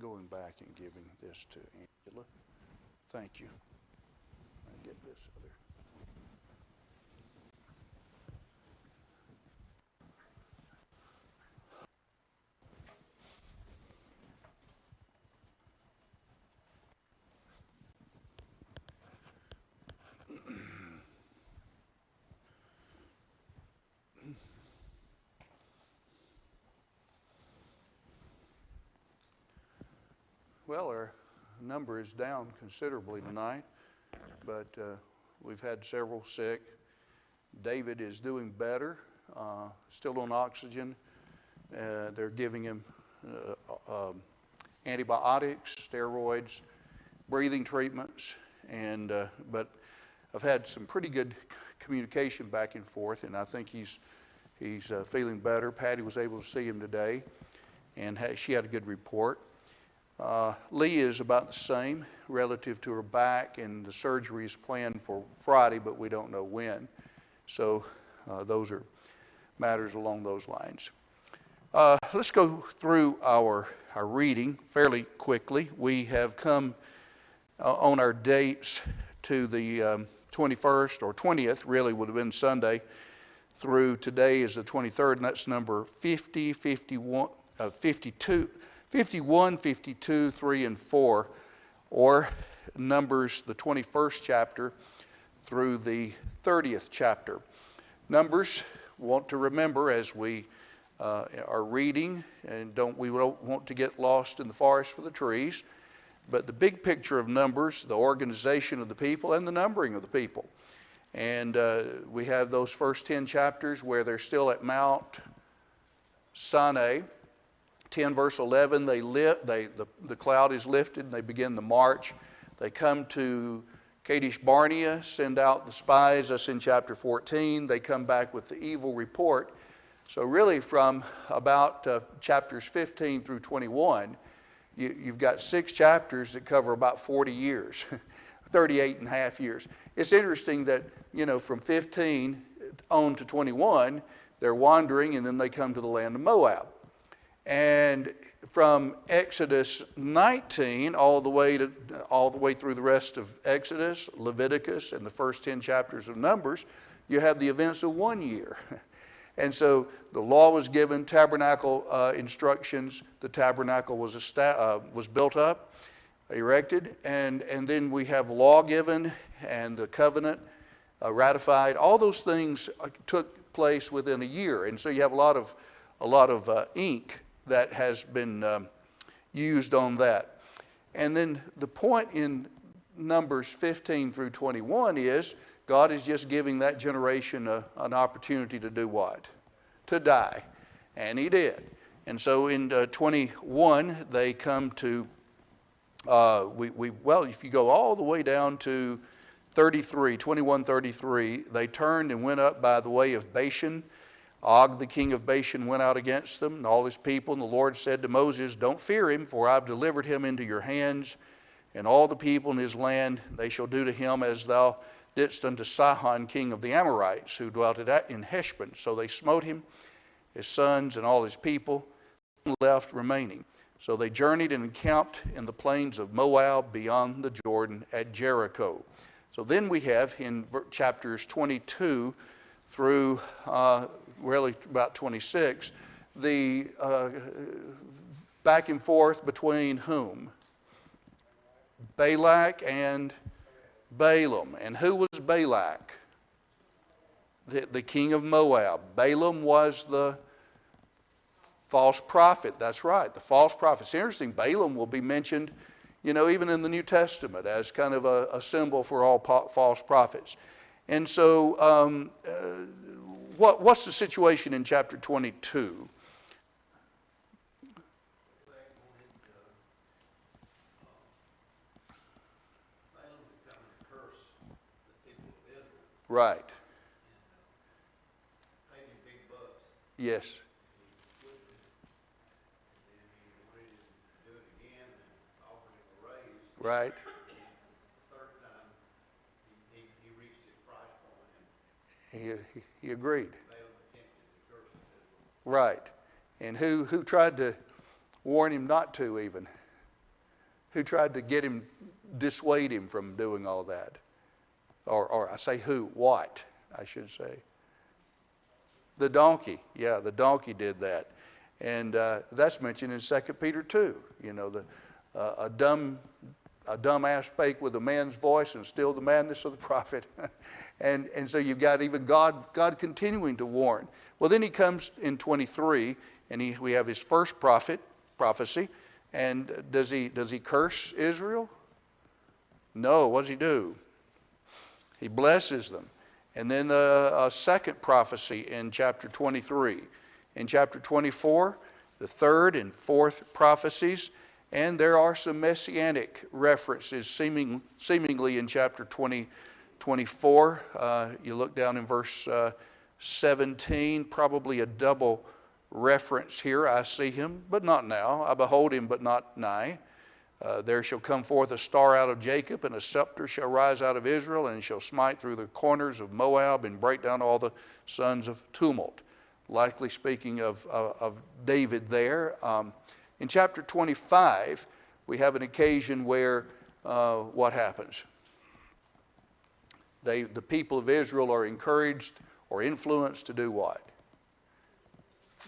going back and giving this to Angela. Thank you. I get this other. Well, our number is down considerably tonight, but we've had several sick. David is doing better, still on oxygen. They're giving him antibiotics, steroids, breathing treatments, and but I've had some pretty good communication back and forth, and I think he's feeling better. Patty was able to see him today, and she had a good report. Lee is about the same relative to her back, and the surgery is planned for Friday, but we don't know when. So those are matters along those lines. Let's go through our reading fairly quickly. We have come on our dates to the 21st or 20th, really would have been Sunday, through today is the 23rd, and that's number 50, 51, 52. 51, 52, 3, and 4, or Numbers, the 21st chapter through the 30th chapter. Numbers, want to remember as we are reading, and we don't want to get lost in the forest for the trees, but the big picture of Numbers, the organization of the people, and the numbering of the people. And we have those first 10 chapters where they're still at Mount Sinai. 10 verse 11, the cloud is lifted and they begin the march. They come to Kadesh Barnea, send out the spies. That's in chapter 14. They come back with the evil report. So really from about chapters 15 through 21, you've got 6 chapters that cover about 40 years, 38 and a half years. It's interesting that, from 15 on to 21, they're wandering and then they come to the land of Moab. And from Exodus 19 all the way through the rest of Exodus, Leviticus, and the first 10 chapters of Numbers, you have the events of 1 year. And so the law was given, tabernacle instructions. The tabernacle was built up, erected, and then we have law given and the covenant ratified. All those things took place within a year, and so you have a lot of ink that has been used on that. And then the point in Numbers 15 through 21 is God is just giving that generation an opportunity to do what? To die. And he did. And so in 21, they come to, if you go all the way down to 21:33, they turned and went up by the way of Bashan. Og, the king of Bashan, went out against them and all his people. And the Lord said to Moses, don't fear him, for I've delivered him into your hands. And all the people in his land, they shall do to him as thou didst unto Sihon, king of the Amorites, who dwelt in Heshbon. So they smote him, his sons, and all his people, left remaining. So they journeyed and encamped in the plains of Moab beyond the Jordan at Jericho. So then we have in chapters 22 through really about 26, the back and forth between whom? Balak and Balaam. And who was Balak? The king of Moab. Balaam was the false prophet. That's right, the false prophet. It's interesting, Balaam will be mentioned, even in the New Testament as kind of a symbol for all false prophets. And so what's the situation in chapter 22? Right. Yes. Right. He agreed. Right. And who tried to warn him not to even? Who tried to get him, dissuade him from doing all that? Or I say who, what, I should say. The donkey. Yeah, the donkey did that. And that's mentioned in 2 Peter 2. You know, a dumb ass spake with a man's voice and still the madness of the prophet. and so you've got even God continuing to warn. Well, then he comes in 23, and we have his first prophecy. And does he curse Israel? No. What does he do? He blesses them. And then a second prophecy in chapter 23. In chapter 24, the third and fourth prophecies. And there are some messianic references seemingly in chapter 24. You look down in verse 17, probably a double reference here. I see him, but not now. I behold him, but not nigh. There shall come forth a star out of Jacob, and a scepter shall rise out of Israel, and shall smite through the corners of Moab, and break down all the sons of tumult. Likely speaking of David there. In chapter 25, we have an occasion where what happens? The people of Israel are encouraged or influenced to do what?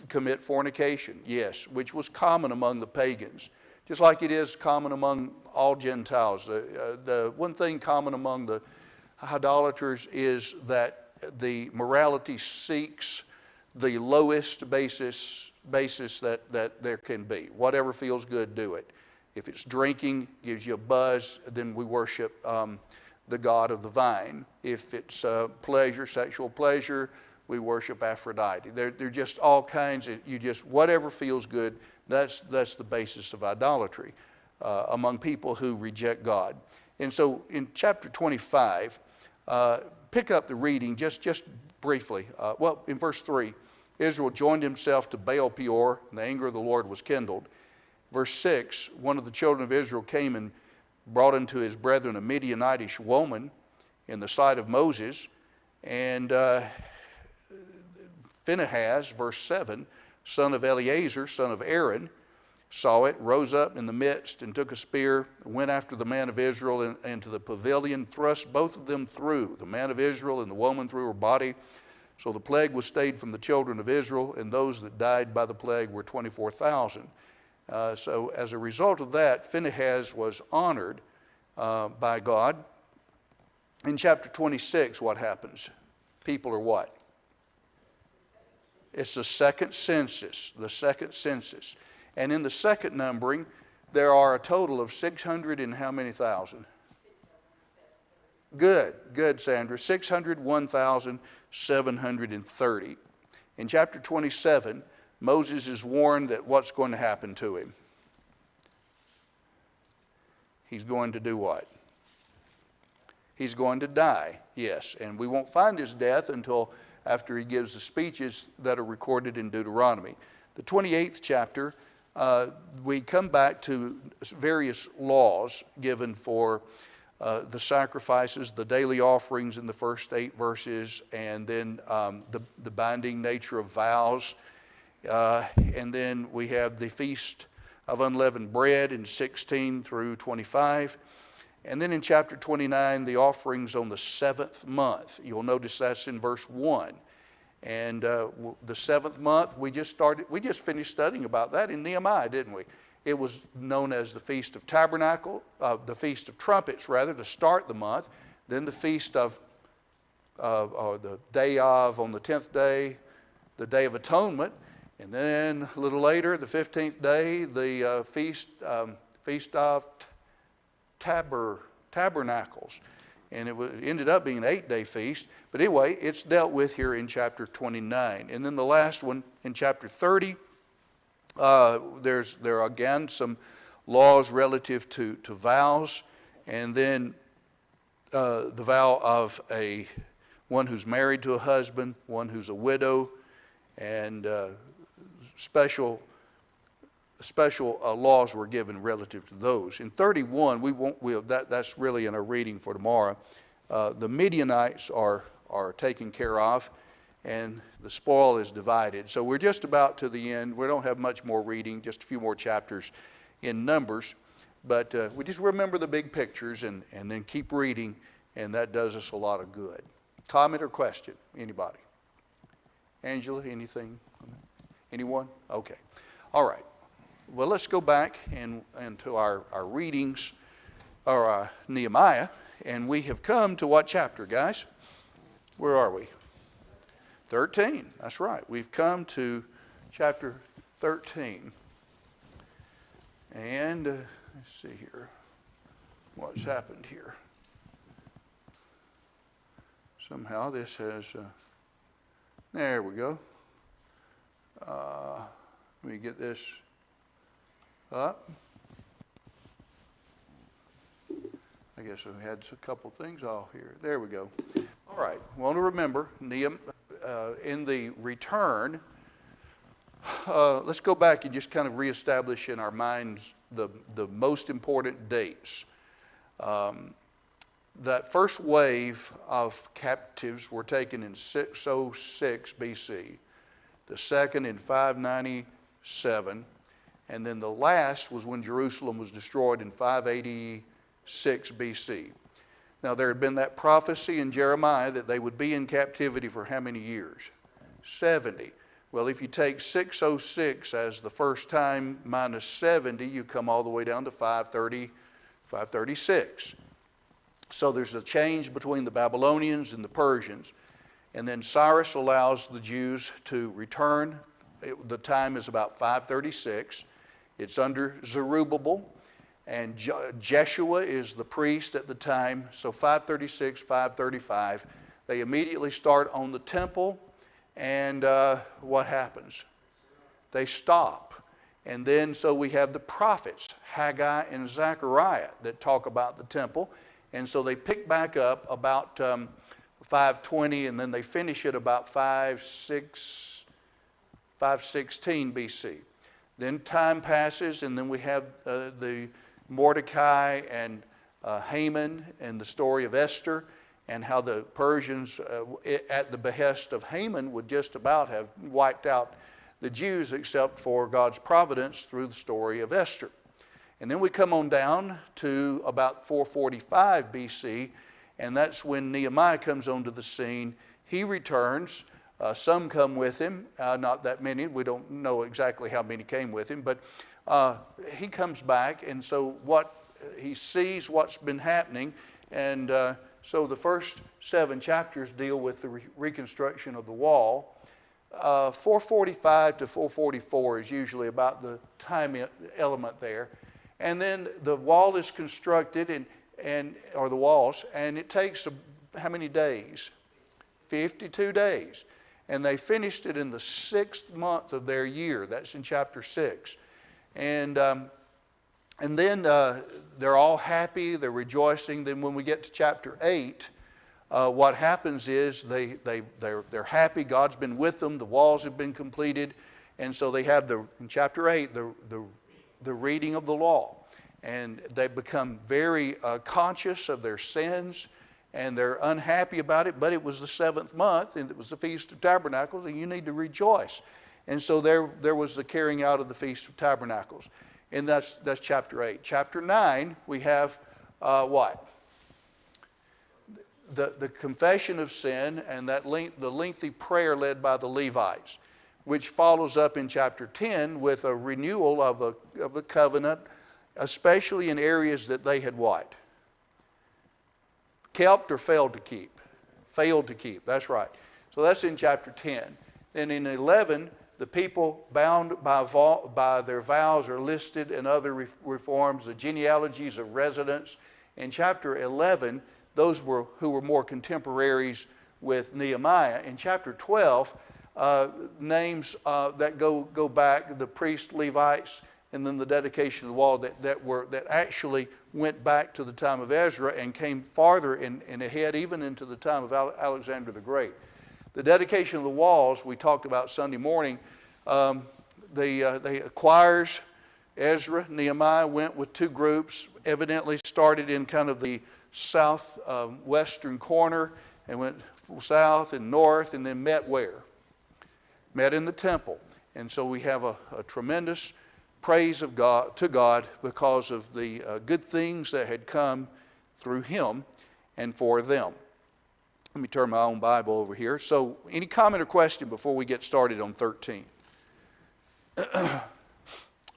Commit fornication, yes, which was common among the pagans, just like it is common among all Gentiles. The one thing common among the idolaters is that the morality seeks the lowest basis that there can be. Whatever feels good, do it. If it's drinking, gives you a buzz, then we worship the god of the vine. If it's pleasure, sexual pleasure, we worship Aphrodite. They're just all kinds of, whatever feels good, that's the basis of idolatry among people who reject God. And so in chapter 25, pick up the reading just briefly. In verse 3, Israel joined himself to Baal Peor, and the anger of the Lord was kindled. Verse 6, one of the children of Israel came and brought unto his brethren a Midianitish woman in the sight of Moses, and Phinehas, verse 7, son of Eleazar, son of Aaron, saw it, rose up in the midst, and took a spear, went after the man of Israel into the pavilion, thrust both of them through, the man of Israel and the woman through her body. So the plague was stayed from the children of Israel, and those that died by the plague were 24,000. So as a result of that, Phinehas was honored by God. In chapter 26, what happens? People are what? It's the second census, And in the second numbering, there are a total of 600 and how many thousand? Good, Sandra. 601,730. In chapter 27, Moses is warned that what's going to happen to him? He's going to do what? He's going to die, yes. And we won't find his death until after he gives the speeches that are recorded in Deuteronomy. The 28th chapter, we come back to various laws given for the sacrifices, the daily offerings in the first 8 verses, and then the binding nature of vows. And then we have the Feast of Unleavened Bread in 16 through 25. And then in chapter 29, the offerings on the 7th month. You'll notice that's in verse 1. And the 7th month, we just finished studying about that in Nehemiah, didn't we? It was known as the Feast of the Feast of Trumpets, rather, to start the month. Then the Feast of, or the day of, on the 10th day, the Day of Atonement. And then a little later, the 15th day, the Feast of Tabernacles. And it ended up being an 8-day feast. But anyway, it's dealt with here in chapter 29. And then the last one in chapter 30, there are again some laws relative to vows. And then the vow of one who's married to a husband, one who's a widow, and special laws were given relative to those. In 31, that's really in our reading for tomorrow. The Midianites are taken care of, and the spoil is divided. So we're just about to the end. We don't have much more reading, just a few more chapters in Numbers. But we just remember the big pictures and then keep reading, and that does us a lot of good. Comment or question? Anybody? Angela, anything? Anyone? Okay. All right. Well, let's go back and to our readings, or Nehemiah, and we have come to what chapter, guys? Where are we? 13. That's right. We've come to chapter 13. And let's see here. What's happened here? Somehow this has, there we go. Let me get this up. I guess I had a couple things off here. There we go. All right. Want to remember, in the return, let's go back and just kind of reestablish in our minds the most important dates. That first wave of captives were taken in 606 BC, the second in 597, and then the last was when Jerusalem was destroyed in 586 BC. Now there had been that prophecy in Jeremiah that they would be in captivity for how many years? 70. Well, if you take 606 as the first time minus 70, you come all the way down to 536. So there's a change between the Babylonians and the Persians. And then Cyrus allows the Jews to return. The time is about 536. It's under Zerubbabel. And Jeshua is the priest at the time. So 536, 535. They immediately start on the temple. And what happens? They stop. And then so we have the prophets, Haggai and Zechariah, that talk about the temple. And so they pick back up about 520, and then they finish at about 516 BC. Then time passes, and then we have the Mordecai and Haman and the story of Esther, and how the Persians, at the behest of Haman, would just about have wiped out the Jews except for God's providence through the story of Esther. And then we come on down to about 445 BC, and that's when Nehemiah comes onto the scene. He returns. Some come with him, not that many. We don't know exactly how many came with him, but he comes back, and so he sees what's been happening, and so the first 7 chapters deal with the reconstruction of the wall. 445 to 444 is usually about the time element there. And then the wall is constructed, or the walls, and it takes how many days? 52 days. And they finished it in the 6th month of their year. That's in chapter 6. And then they're all happy, they're rejoicing. Then when we get to chapter 8, what happens is they're happy. God's been with them. The walls have been completed. And so they have in chapter 8, the reading of the law. And they become very conscious of their sins, and they're unhappy about it. But it was the 7th month, and it was the Feast of Tabernacles, and you need to rejoice. And so there was the carrying out of the Feast of Tabernacles. And that's chapter 8. Chapter 9, we have what? The confession of sin, and the lengthy prayer led by the Levites, which follows up in chapter 10 with a renewal of a covenant, especially in areas that they had what? Kept or failed to keep? Failed to keep, that's right. So that's in chapter 10. Then in 11, the people bound by their vows are listed, and other reforms, the genealogies of residents. In chapter 11, those who were more contemporaries with Nehemiah. In chapter 12, names that go back, the priests, Levites, and then the dedication of the wall that actually went back to the time of Ezra and came farther and ahead, even into the time of Alexander the Great. The dedication of the walls we talked about Sunday morning. They choirs, Ezra, Nehemiah went with 2 groups. Evidently started in kind of the southwestern corner and went south and north, and then met where? Met in the temple. And so we have a tremendous praise of God to God because of the good things that had come through him and for them. Let me turn my own Bible over here. So any comment or question before we get started on 13?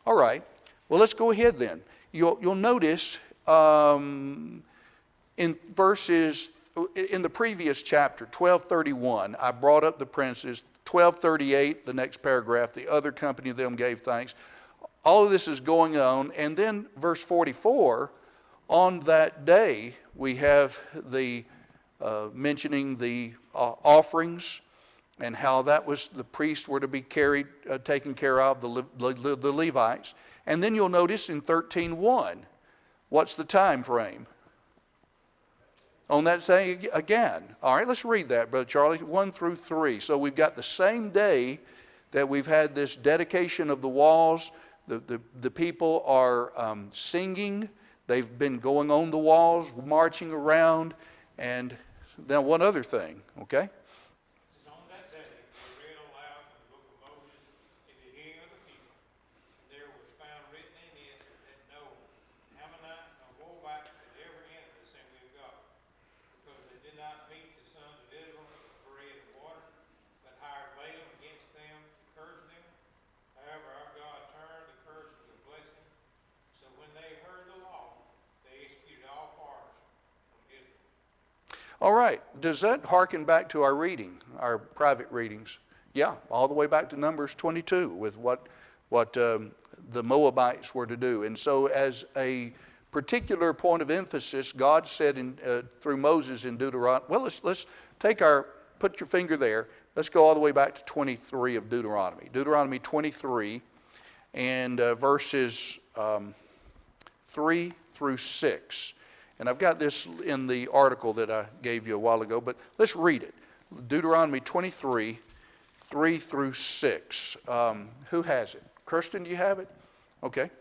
All right. Well, let's go ahead then. You'll notice in the previous chapter, 12:31, I brought up the princes. 12:38, the next paragraph, the other company of them gave thanks. All of this is going on. And then verse 44, on that day, we have the mentioning the offerings and how that was, the priests were to be taken care of, the Levites. And then you'll notice in 13:1, what's the time frame? On that day again. All right, let's read that, Brother Charlie, 1 through 3. So we've got the same day that we've had this dedication of the walls. The people are singing. They've been going on the walls, marching around. And now one other thing, okay? On that day, they read aloud from the book of Moses in the hearing of the people. And there was found written in it that no Ammonite nor Moabite should ever enter the assembly of God, because they did not meet the sons of Israel with bread and water, but hired Balaam against them to curse them. However, our God turned the curse into a blessing. So when they heard the law, they executed all foreigners from Israel. All right. Does that harken back to our reading, our private readings? Yeah, all the way back to Numbers 22 with what the Moabites were to do. And so as a particular point of emphasis, God said through Moses in Deuteronomy, well, let's put your finger there. Let's go all the way back to 23 of Deuteronomy. Deuteronomy 23 and verses 3 through 6. And I've got this in the article that I gave you a while ago, but let's read it. Deuteronomy 23, 3 through 6. Who has it? Kirsten, do you have it? Okay.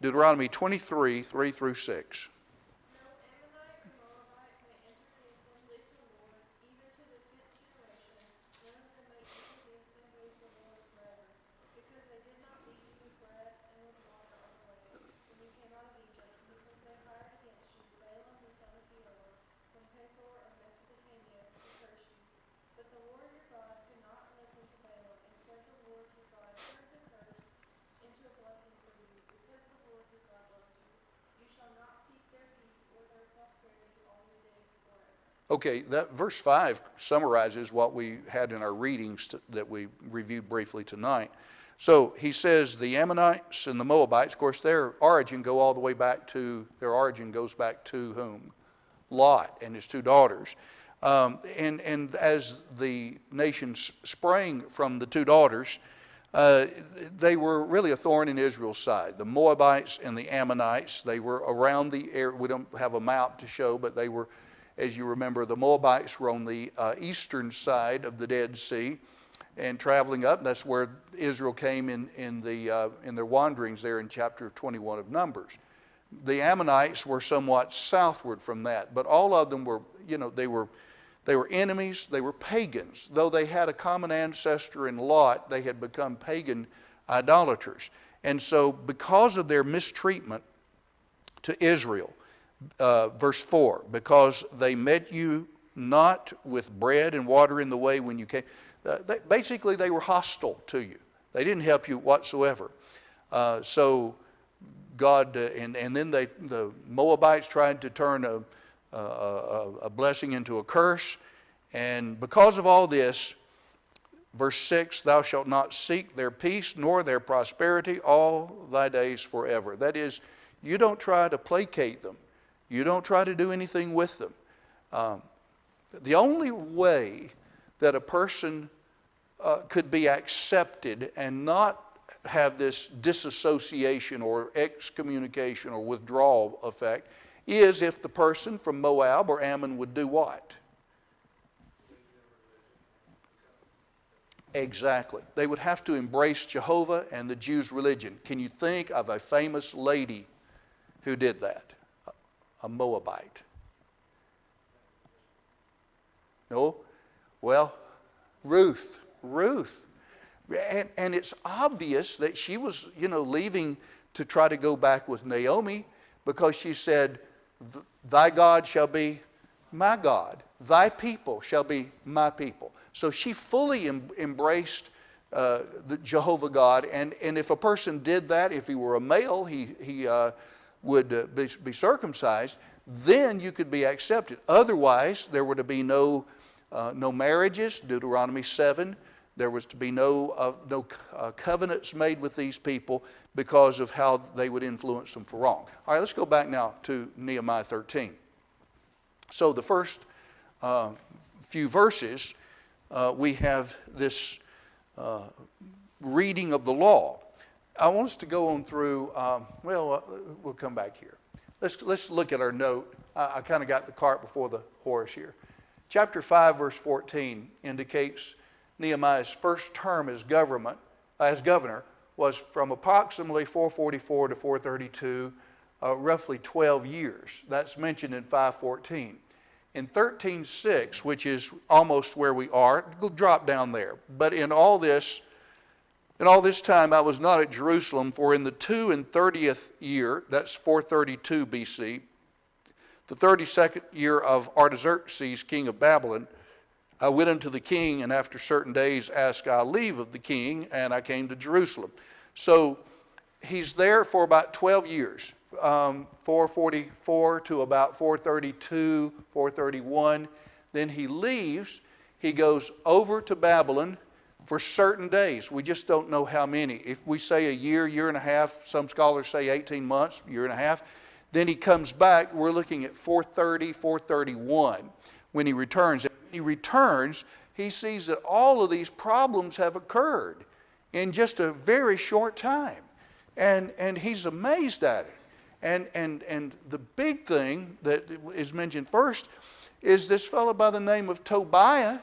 Deuteronomy 23, 3 through 6. Okay, that verse 5 summarizes what we had in our readings that we reviewed briefly tonight. So he says the Ammonites and the Moabites, of course, their origin goes back to whom? Lot and his two daughters. And as the nation sprang from the two daughters, they were really a thorn in Israel's side. The Moabites and the Ammonites, they were around the area. We don't have a map to show, but they were, as you remember, the Moabites were on the eastern side of the Dead Sea and traveling up. That's where Israel came in their wanderings there in chapter 21 of Numbers. The Ammonites were somewhat southward from that, but all of them were, they were enemies. They were pagans. Though they had a common ancestor in Lot, they had become pagan idolaters. And so because of their mistreatment to Israel, verse 4, because they met you not with bread and water in the way when you came. Basically, they were hostile to you. They didn't help you whatsoever. So God, and then the Moabites tried to turn a blessing into a curse. And because of all this, verse 6, thou shalt not seek their peace nor their prosperity all thy days forever. That is, you don't try to placate them. You don't try to do anything with them. The only way that a person could be accepted and not have this disassociation or excommunication or withdrawal effect is if the person from Moab or Ammon would do what? Exactly. They would have to embrace Jehovah and the Jews' religion. Can you think of a famous lady who did that? A Moabite. No? Well, Ruth. And it's obvious that she was, leaving to try to go back with Naomi, because she said, thy God shall be my God. Thy people shall be my people. So she fully embraced the Jehovah God. And if a person did that, if he were a male, he would be circumcised, then you could be accepted. Otherwise, there were to be no marriages, Deuteronomy 7. There was to be no covenants made with these people because of how they would influence them for wrong. All right, let's go back now to Nehemiah 13. So the first few verses, we have this reading of the law. I want us to go on through, we'll come back here. Let's look at our note. I kind of got the cart before the horse here. Chapter 5, verse 14 indicates Nehemiah's first term as governor was from approximately 444 to 432, roughly 12 years. That's mentioned in 5:14. In 13:6, which is almost where we are, we'll drop down there. But in all this time I was not at Jerusalem, for in the 32nd year, that's 432 BC, the 32nd year of Artaxerxes, king of Babylon, I went unto the king, and after certain days asked I leave of the king, and I came to Jerusalem. So he's there for about 12 years, 444 to about 432, 431. Then he leaves. He goes over to Babylon for certain days. We just don't know how many. If we say a year, year and a half, some scholars say 18 months, year and a half. Then he comes back. We're looking at 430, 431 when he returns. He returns, he sees that all of these problems have occurred in just a very short time. And he's amazed at it. And the big thing that is mentioned first is this fellow by the name of Tobiah,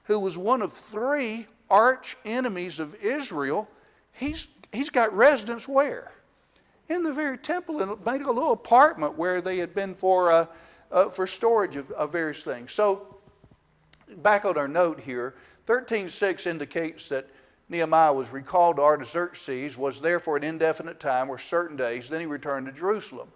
who was one of 3 arch enemies of Israel. He's got residence where? In the very temple, and made a little apartment where they had been for storage of various things. So back on our note here, 13:6 indicates that Nehemiah was recalled to Artaxerxes, was there for an indefinite time or certain days, then he returned to Jerusalem.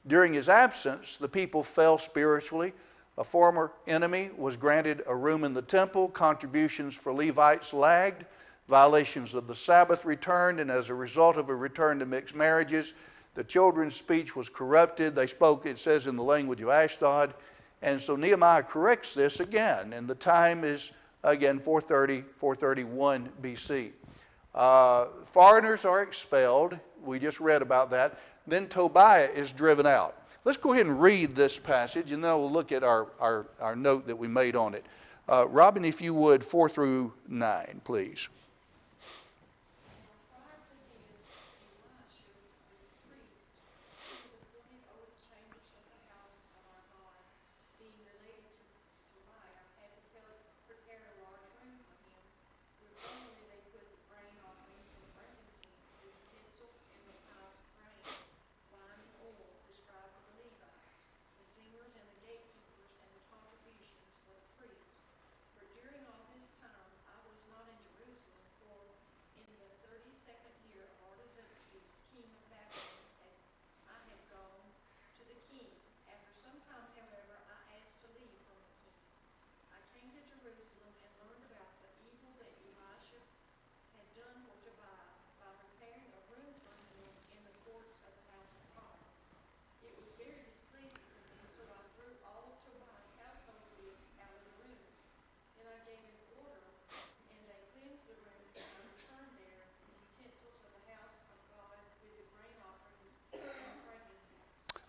During his absence, the people fell spiritually. A former enemy was granted a room in the temple, contributions for Levites lagged, violations of the Sabbath returned, and as a result of a return to mixed marriages, the children's speech was corrupted. They spoke, it says, in the language of Ashdod. And so Nehemiah corrects this again, and the time is, again, 430, 431 BC. Foreigners are expelled. We just read about that. Then Tobiah is driven out. Let's go ahead and read this passage, and then we'll look at our note that we made on it. Robin, if you would, 4 through 9, please.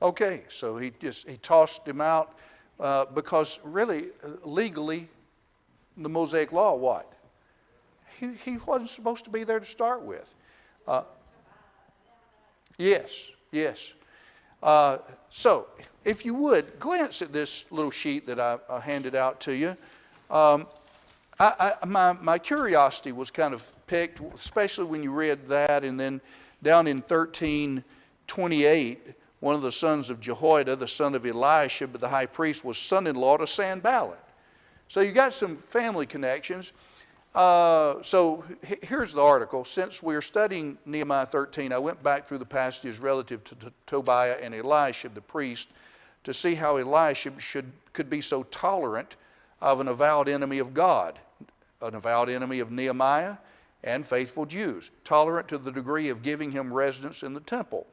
Okay, so he tossed him out because really, legally, the Mosaic Law, what? He wasn't supposed to be there to start with. Yes. So, if you would, glance at this little sheet that I handed out to you. My curiosity was kind of piqued, especially when you read that, and then down in 13:28, one of the sons of Jehoiada, the son of Elisha, but the high priest, was son-in-law to Sanballat. So you got some family connections. Here's the article. Since we're studying Nehemiah 13, I went back through the passages relative to Tobiah and Eliashib the priest to see how Eliashib could be so tolerant of an avowed enemy of God, an avowed enemy of Nehemiah and faithful Jews, tolerant to the degree of giving him residence in the temple,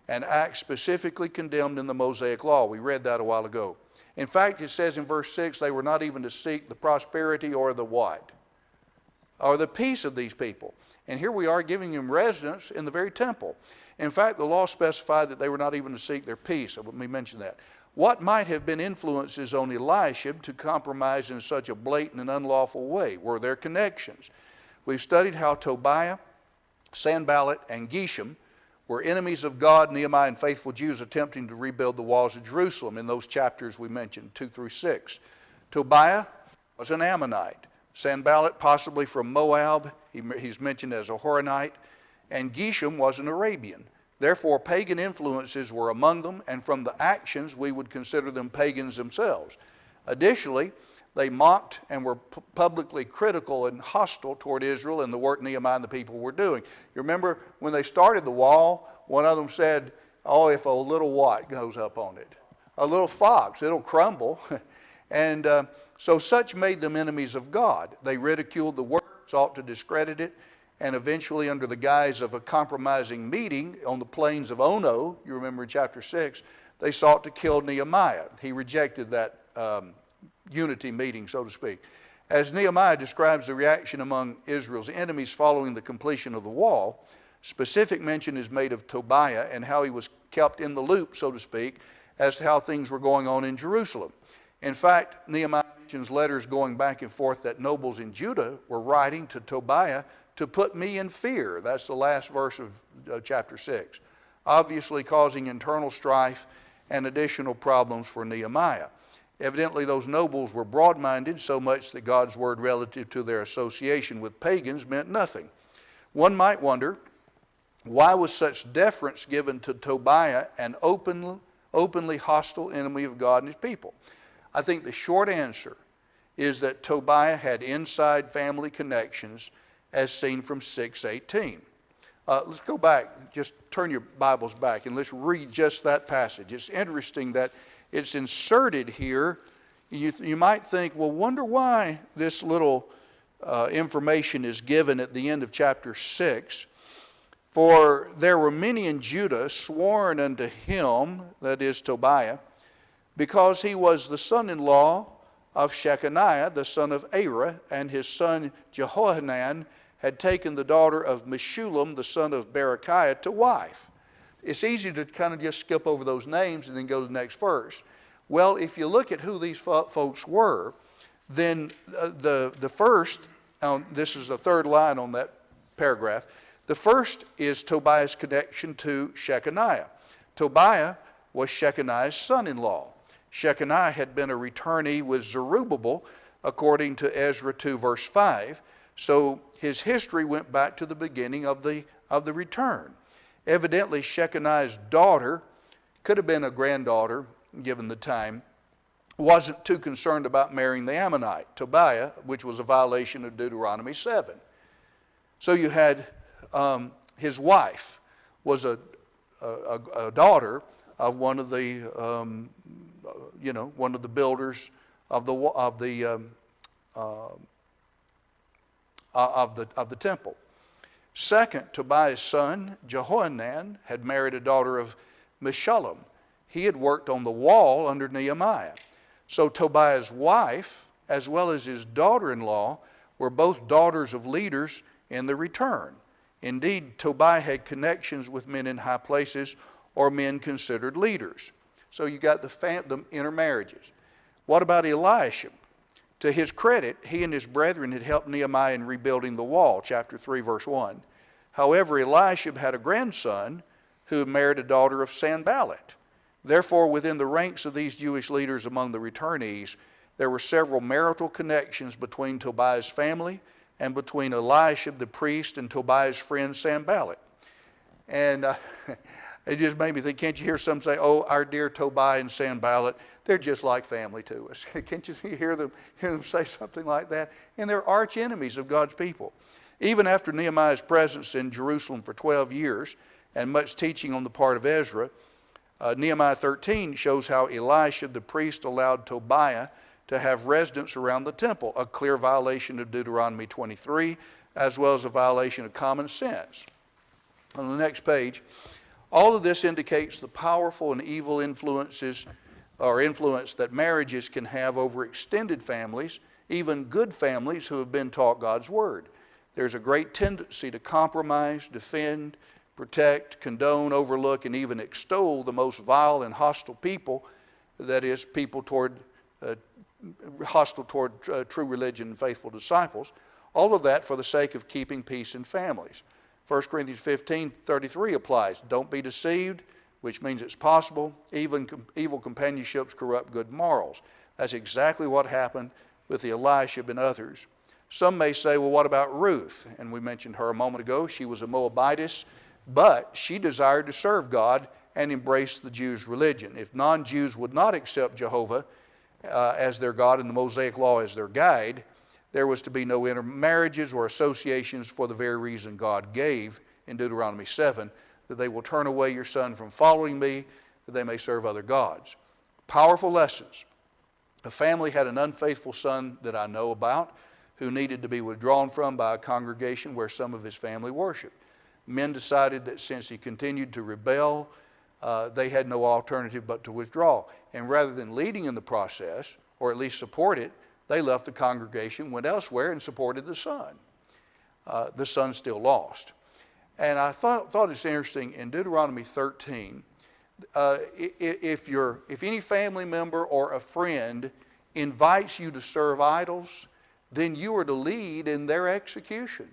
an act specifically condemned in the Mosaic Law. We read that a while ago. In fact, it says in verse 6, they were not even to seek the prosperity or the what? Or the peace of these people. And here we are giving them residence in the very temple. In fact, the law specified that they were not even to seek their peace. Let me mention that. What might have been influences on Eliashib to compromise in such a blatant and unlawful way? Were their connections? We've studied how Tobiah, Sanballat, and Geshem were enemies of God, Nehemiah, and faithful Jews attempting to rebuild the walls of Jerusalem in those chapters we mentioned, 2 through 6. Tobiah was an Ammonite. Sanballat, possibly from Moab, he's mentioned as a Horonite. And Geshem was an Arabian. Therefore, pagan influences were among them, and from the actions, we would consider them pagans themselves. Additionally, they mocked and were publicly critical and hostile toward Israel and the work Nehemiah and the people were doing. You remember when they started the wall, one of them said, oh, if a little what goes up on it? A little fox, it'll crumble. And so such made them enemies of God. They ridiculed the work, sought to discredit it, and eventually under the guise of a compromising meeting on the plains of Ono, you remember in chapter 6, they sought to kill Nehemiah. He rejected that unity meeting, so to speak. As Nehemiah describes the reaction among Israel's enemies following the completion of the wall, specific mention is made of Tobiah and how he was kept in the loop, so to speak, as to how things were going on in Jerusalem. In fact, Nehemiah mentions letters going back and forth that nobles in Judah were writing to Tobiah to put me in fear. That's the last verse of chapter 6. Obviously causing internal strife and additional problems for Nehemiah. Evidently, those nobles were broad-minded so much that God's word relative to their association with pagans meant nothing. One might wonder, why was such deference given to Tobiah, an openly hostile enemy of God and his people? I think the short answer is that Tobiah had inside family connections as seen from 6:18. Let's go back, just turn your Bibles back and let's read just that passage. It's interesting that it's inserted here. You might think, well, wonder why this little information is given at the end of chapter 6. For there were many in Judah sworn unto him, that is Tobiah, because he was the son-in-law of Shechaniah, the son of Arah, and his son Jehohanan had taken the daughter of Meshullam, the son of Berechiah, to wife. It's easy to kind of just skip over those names and then go to the next verse. Well, if you look at who these folks were, then the first, this is the third line on that paragraph, the first is Tobiah's connection to Shechaniah. Tobiah was Shechaniah's son-in-law. Shechaniah had been a returnee with Zerubbabel, according to Ezra 2, verse 5. So his history went back to the beginning of the return. Evidently, Shechaniah's daughter, could have been a granddaughter, given the time, wasn't too concerned about marrying the Ammonite, Tobiah, which was a violation of Deuteronomy 7. So you had his wife was a daughter of one of the one of the builders of the temple. Second, Tobiah's son Jehohanan had married a daughter of Meshullam. He had worked on the wall under Nehemiah. So Tobiah's wife, as well as his daughter-in-law, were both daughters of leaders in the return. Indeed, Tobiah had connections with men in high places or men considered leaders. So you got the intermarriages. What about Eliashib? To his credit, he and his brethren had helped Nehemiah in rebuilding the wall, chapter 3, verse 1. However, Eliashib had a grandson who married a daughter of Sanballat. Therefore, within the ranks of these Jewish leaders among the returnees, there were several marital connections between Tobiah's family and between Eliashib the priest and Tobiah's friend Sanballat. And It just made me think, can't you hear some say, oh, our dear Tobiah and Sanballat, they're just like family to us. Can't you hear them say something like that? And they're arch enemies of God's people. Even after Nehemiah's presence in Jerusalem for 12 years and much teaching on the part of Ezra, Nehemiah 13 shows how Elisha the priest allowed Tobiah to have residence around the temple, a clear violation of Deuteronomy 23, as well as a violation of common sense. On the next page, all of this indicates the powerful and evil influences or influence that marriages can have over extended families, even good families who have been taught God's Word. There's a great tendency to compromise, defend, protect, condone, overlook, and even extol the most vile and hostile people, that is, people hostile toward true religion and faithful disciples. All of that for the sake of keeping peace in families. 1 Corinthians 15:33 applies. Don't be deceived, which means it's possible. Even evil companionships corrupt good morals. That's exactly what happened with Elisha and others. Some may say, well, what about Ruth? And we mentioned her a moment ago. She was a Moabitess, but she desired to serve God and embrace the Jews' religion. If non-Jews would not accept Jehovah as their God and the Mosaic Law as their guide, there was to be no intermarriages or associations for the very reason God gave in Deuteronomy 7, that they will turn away your son from following me, that they may serve other gods. Powerful lessons. A family had an unfaithful son that I know about who needed to be withdrawn from by a congregation where some of his family worshiped. Men decided that since he continued to rebel, they had no alternative but to withdraw. And rather than leading in the process, or at least support it, they left the congregation, went elsewhere, and supported the son. The son still lost. And I thought it's interesting, in Deuteronomy 13, if any family member or a friend invites you to serve idols, then you are to lead in their execution.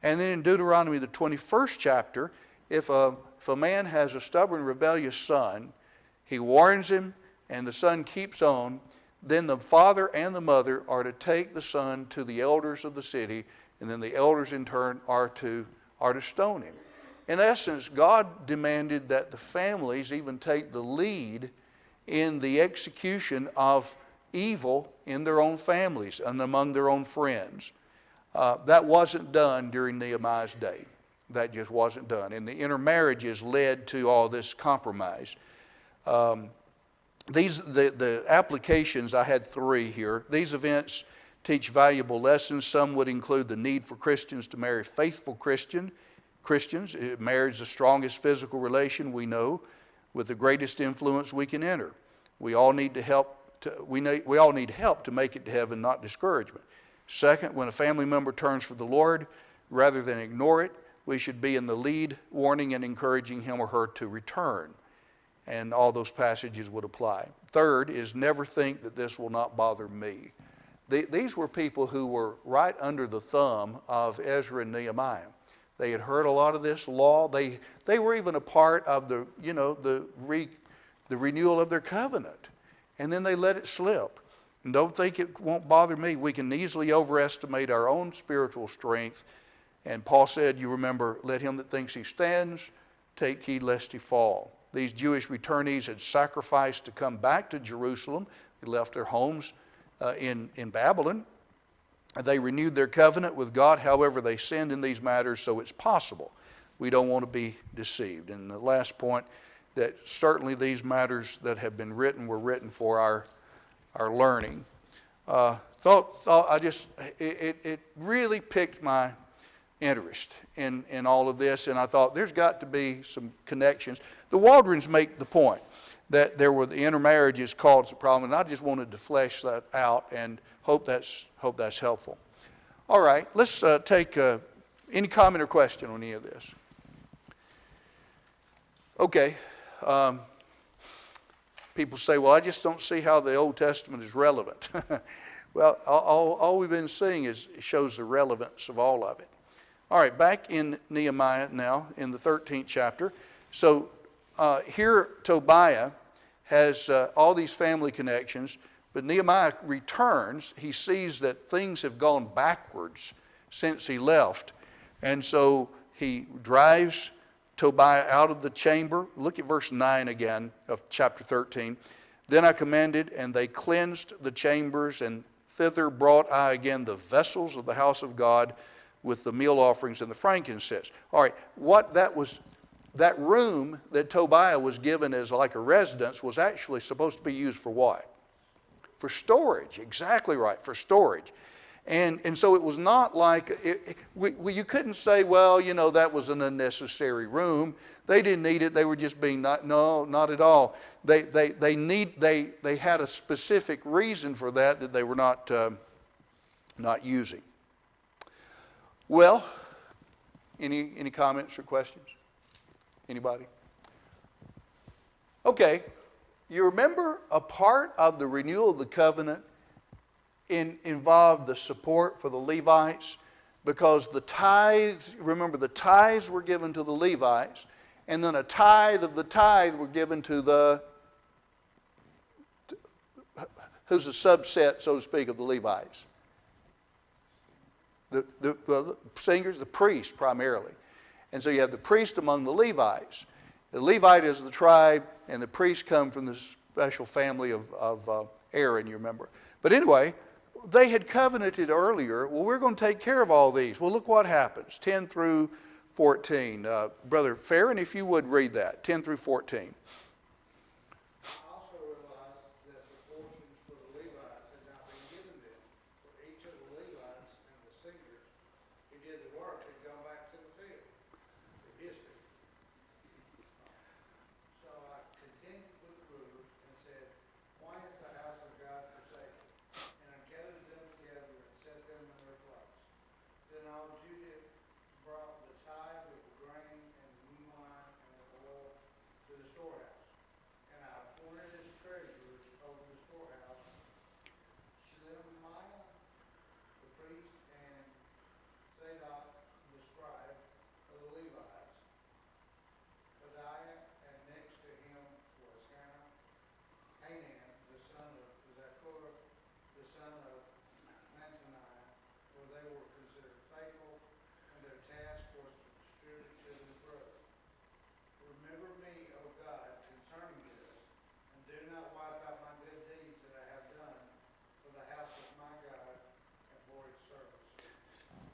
And then in Deuteronomy, the 21st chapter, if a man has a stubborn, rebellious son, he warns him, and the son keeps on, then the father and the mother are to take the son to the elders of the city, and then the elders in turn are to stone him. In essence, God demanded that the families even take the lead in the execution of evil in their own families and among their own friends. That wasn't done during Nehemiah's day. That just wasn't done. And the intermarriages led to all this compromise. The applications, I had 3 here. These events teach valuable lessons. Some would include the need for Christians to marry faithful Christians. Marriage is the strongest physical relation we know, with the greatest influence we can enter. We all need help to make it to heaven, not discouragement. Second, when a family member turns for the Lord, rather than ignore it, we should be in the lead, warning and encouraging him or her to return. And all those passages would apply. Third is never think that this will not bother me. These were people who were right under the thumb of Ezra and Nehemiah. They had heard a lot of this law. They were even a part of the renewal of their covenant. And then they let it slip. And don't think it won't bother me. We can easily overestimate our own spiritual strength. And Paul said, you remember, let him that thinks he stands take heed lest he fall. These Jewish returnees had sacrificed to come back to Jerusalem. They left their homes in Babylon. They renewed their covenant with God. However, they sinned in these matters, so it's possible. We don't want to be deceived. And the last point, that certainly these matters that have been written were written for our learning. It really piqued my interest in all of this, and I thought there's got to be some connections. The Waldrons make the point that there were the intermarriages caused the problem, and I just wanted to flesh that out and hope that's helpful. All right, let's take any comment or question on any of this. Okay. People say, well, I just don't see how the Old Testament is relevant. Well, all we've been seeing shows the relevance of all of it. All right, back in Nehemiah now, in the 13th chapter. So here Tobiah has all these family connections, but Nehemiah returns. He sees that things have gone backwards since he left. And so he drives Tobiah out of the chamber. Look at verse 9 again of chapter 13. Then I commanded, and they cleansed the chambers, and thither brought I again the vessels of the house of God with the meal offerings and the frankincense. All right, that room that Tobiah was given as like a residence was actually supposed to be used for what? For storage, exactly right, for storage. And so it was not like, you couldn't say, well, that was an unnecessary room. They didn't need it, they were just being, not at all. They had a specific reason for that they were not using. Well, any comments or questions? Anybody? Okay, you remember a part of the renewal of the covenant involved the support for the Levites, because the tithes, remember the tithes were given to the Levites, and then a tithe of the tithe were given to who's a subset, so to speak, of the Levites? The singers, the priests primarily. And so you have the priest among the Levites. The Levite is the tribe, and the priests come from the special family of Aaron, you remember. But anyway, they had covenanted earlier, well, we're going to take care of all these. Well, look what happens, 10 through 14. Brother Farron, if you would read that, 10 through 14.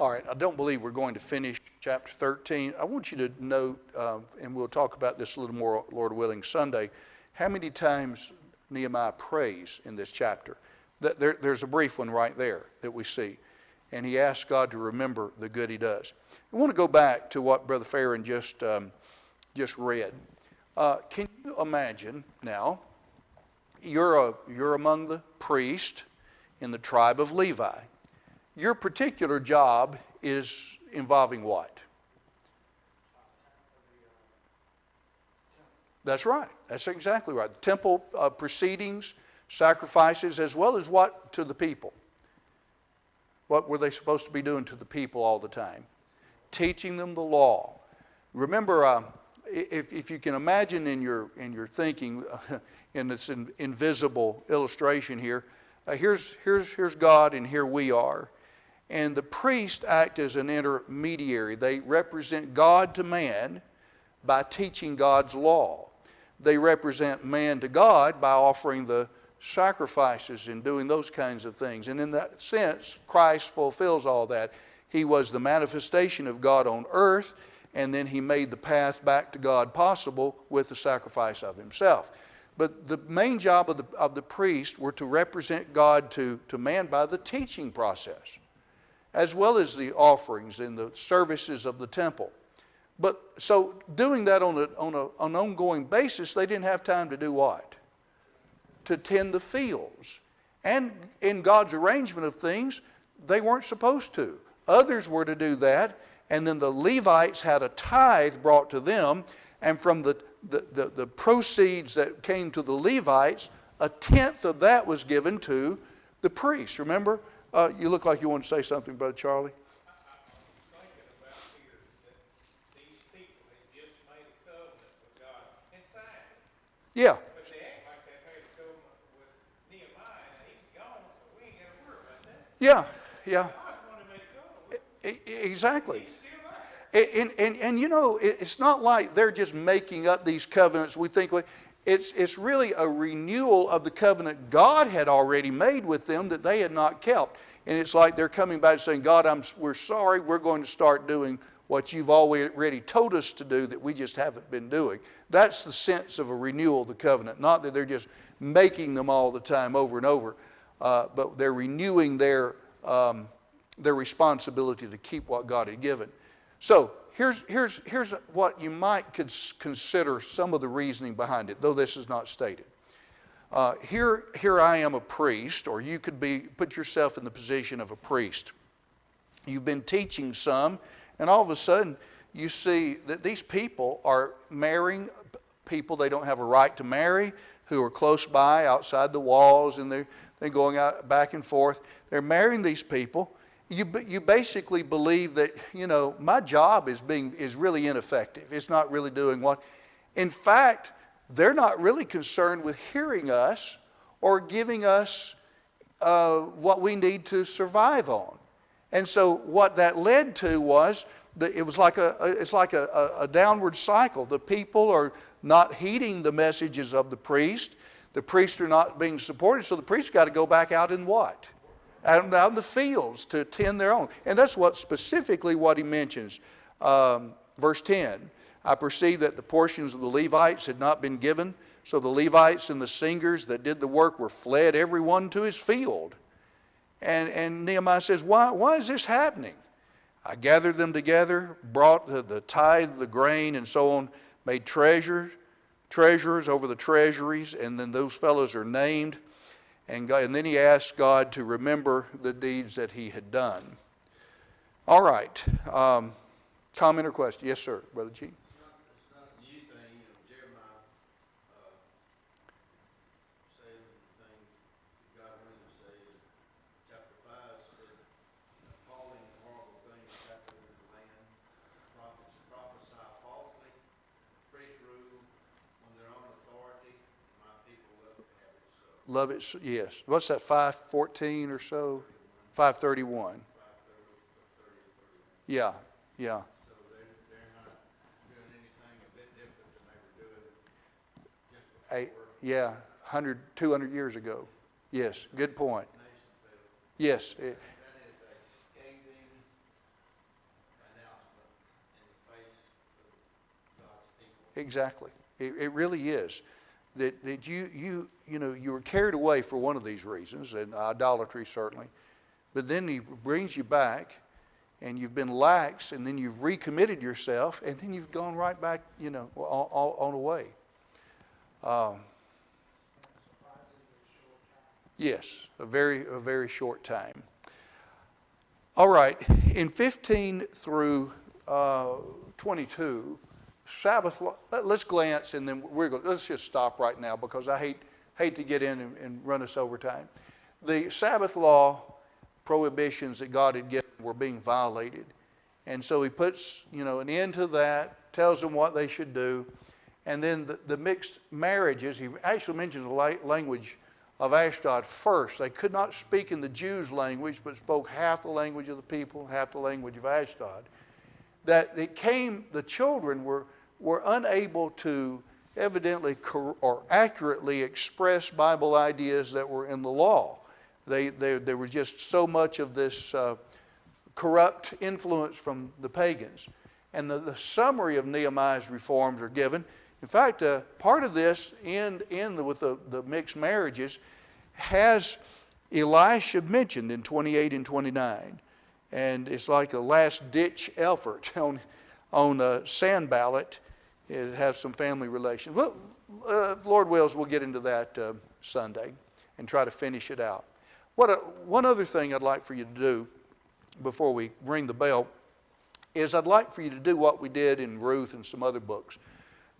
All right, I don't believe we're going to finish chapter 13. I want you to note, and we'll talk about this a little more, Lord willing, Sunday, how many times Nehemiah prays in this chapter. There's a brief one right there that we see. And he asks God to remember the good he does. I want to go back to what Brother Farron just read. Can you imagine now, you're among the priests in the tribe of Levi. Your particular job is involving what? That's right. That's exactly right. The temple proceedings, sacrifices, as well as what to the people? What were they supposed to be doing to the people all the time? Teaching them the law. Remember, if you can imagine in your thinking, in this invisible illustration here, here's God and here we are. And the priests act as an intermediary. They represent God to man by teaching God's law. They represent man to God by offering the sacrifices and doing those kinds of things. And in that sense, Christ fulfills all that. He was the manifestation of God on earth, and then he made the path back to God possible with the sacrifice of himself. But the main job of the priest were to represent God to man by the teaching process, as well as the offerings and the services of the temple. But so doing that on an ongoing basis, they didn't have time to do what? To tend the fields. And in God's arrangement of things, they weren't supposed to. Others were to do that, and then the Levites had a tithe brought to them, and from the proceeds that came to the Levites, 1/10 of that was given to the priests. Remember? You look like you want to say something, Brother Charlie. I was thinking about here that these people had just made a covenant with God and signed it. Yeah. But they act like they made a covenant with Nehemiah, and he's gone, so we ain't got to worry about that. Yeah. God's going to make a covenant with him. Exactly. He's still there. And you know, it's not like they're just making up these covenants. We think it's really a renewal of the covenant God had already made with them that they had not kept. And it's like they're coming back saying, God, we're sorry, we're going to start doing what you've already told us to do that we just haven't been doing. That's the sense of a renewal of the covenant. Not that they're just making them all the time over and over, but they're renewing their responsibility to keep what God had given. So here's what you might consider some of the reasoning behind it, though this is not stated. Here I am a priest, or you could put yourself in the position of a priest. You've been teaching some, and all of a sudden you see that these people are marrying people they don't have a right to marry, who are close by outside the walls, and they're going out back and forth. They're marrying these people. You basically believe that, you know, my job is really ineffective. It's not really doing what. In fact, they're not really concerned with hearing us or giving us what we need to survive on. And so what that led to was that it's like a downward cycle. The people are not heeding the messages of the priest. The priests are not being supported, so the priests got to go back out in what? Out in the fields to tend their own. And that's specifically what he mentions. Verse 10, I perceived that the portions of the Levites had not been given, so the Levites and the singers that did the work were fled, every one to his field. And Nehemiah says, why is this happening? I gathered them together, brought the tithe, the grain, and so on, made treasurers over the treasuries, and then those fellows are named. And then he asked God to remember the deeds that he had done. All right. Comment or question? Yes, sir, Brother G. It's not a new thing. You know, Jeremiah said the thing God wanted to say. Chapter 5 said, appalling and horrible things happen in the land. Prophets prophesy falsely. Priests rule on their own authority. My people love to have it so. Love it, yes. What's that, 5:14 or so? 5:31. Yeah. So they're not doing anything a bit different than they were doing just before. 100, 200 years ago. Yes, good point. Nation failed. Yes. That is a scathing announcement in the face of God's people. Exactly. It really is. That you were carried away for one of these reasons, and idolatry certainly, but then he brings you back, and you've been lax, and then you've recommitted yourself, and then you've gone right back, on the way. Yes, a very short time. All right, in 15 through 22. Sabbath law, let's glance, and then let's just stop right now, because I hate to get in and run us over time. The Sabbath law prohibitions that God had given were being violated. And so he puts, an end to that, tells them what they should do. And then the mixed marriages, he actually mentions the language of Ashdod first. They could not speak in the Jews' language, but spoke half the language of the people, half the language of Ashdod. The children were unable to evidently or accurately express Bible ideas that were in the law. There was just so much of this corrupt influence from the pagans. And the summary of Nehemiah's reforms are given. In fact, part of this with the mixed marriages has Elisha mentioned in 28 and 29. And it's like a last-ditch effort on Sanballat. It has some family relations. Well, Lord wills, we'll get into that Sunday and try to finish it out. One other thing I'd like for you to do before we ring the bell is I'd like for you to do what we did in Ruth and some other books.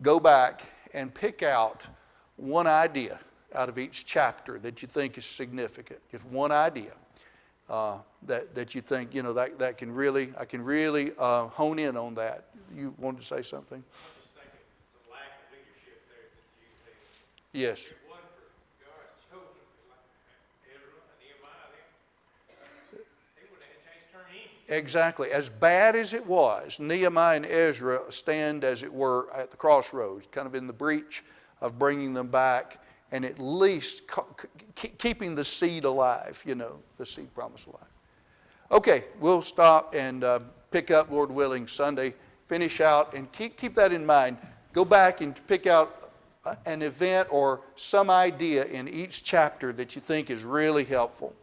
Go back and pick out one idea out of each chapter that you think is significant. Just one idea that you think, that can really, I can really hone in on that. You wanted to say something? I just think it's the lack of leadership there that you had. Yes. If it wasn't for God's chosen, like Ezra and Nehemiah, they would have had a chance to turn in. Exactly. As bad as it was, Nehemiah and Ezra stand, as it were, at the crossroads, kind of in the breach of bringing them back and at least keeping the seed alive, the seed promise alive. Okay, we'll stop and pick up, Lord willing, Sunday, finish out, and keep that in mind. Go back and pick out an event or some idea in each chapter that you think is really helpful.